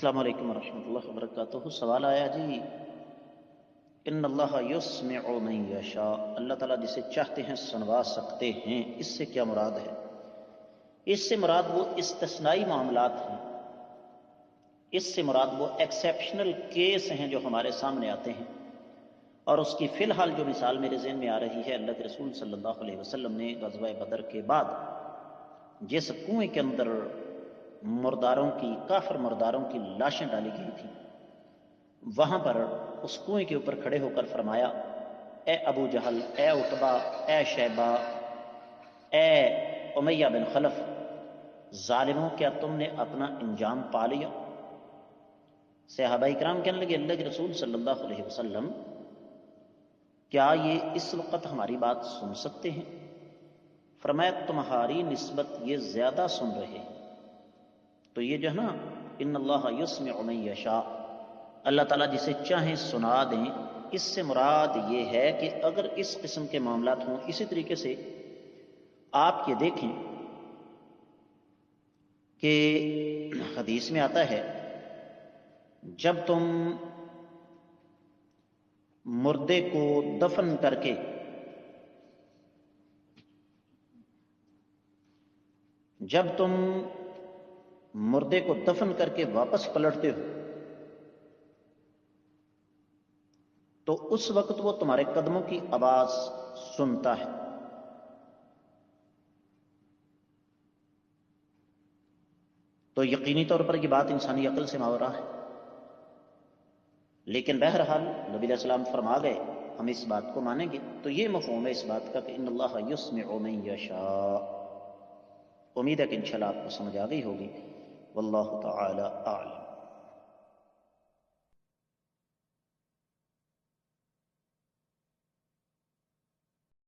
السلام علیکم ورحمۃ اللہ وبرکاتہ۔ سوال آیا جی، ان اللہ یسمع من یشاء، اللہ تعالیٰ جسے چاہتے ہیں سنوا سکتے ہیں، اس سے کیا مراد ہے؟ اس سے مراد وہ استثنائی معاملات ہیں، اس سے مراد وہ ایکسیپشنل کیس ہیں جو ہمارے سامنے آتے ہیں، اور اس کی فی الحال جو مثال میرے ذہن میں آ رہی ہے، اللہ کے رسول صلی اللہ علیہ وسلم نے غزوہ بدر کے بعد جس کنویں کے اندر مرداروں کی، کافر مرداروں کی لاشیں ڈالی گئی تھیں، وہاں پر اس کنویں کے اوپر کھڑے ہو کر فرمایا، اے ابو جہل، اے عتبہ، اے شیبہ، اے امیہ بن خلف، ظالموں کیا تم نے اپنا انجام پا لیا؟ صحابہ کرام کہنے لگے، اللہ کے رسول صلی اللہ علیہ وسلم، کیا یہ اس وقت ہماری بات سن سکتے ہیں؟ فرمایا تمہاری نسبت یہ زیادہ سن رہے ہیں۔ تو یہ جو ہے نا، ان اللہ یسمع من یشاء، اللہ تعالیٰ جسے چاہیں سنا دیں، اس سے مراد یہ ہے کہ اگر اس قسم کے معاملات ہوں، اسی طریقے سے آپ یہ دیکھیں کہ حدیث میں آتا ہے، جب تم مردے کو دفن کر کے واپس پلٹتے ہو تو اس وقت وہ تمہارے قدموں کی آواز سنتا ہے۔ تو یقینی طور پر یہ بات انسانی عقل سے ماورا ہے، لیکن بہرحال نبی علیہ السلام فرما گئے، ہم اس بات کو مانیں گے۔ تو یہ مفہوم ہے اس بات کا کہ ان اللہ یسمع من یشاء۔ امید ہے کہ انشاءاللہ آپ کو سمجھ آ گئی ہوگی۔ واللہ تعالی اعلم۔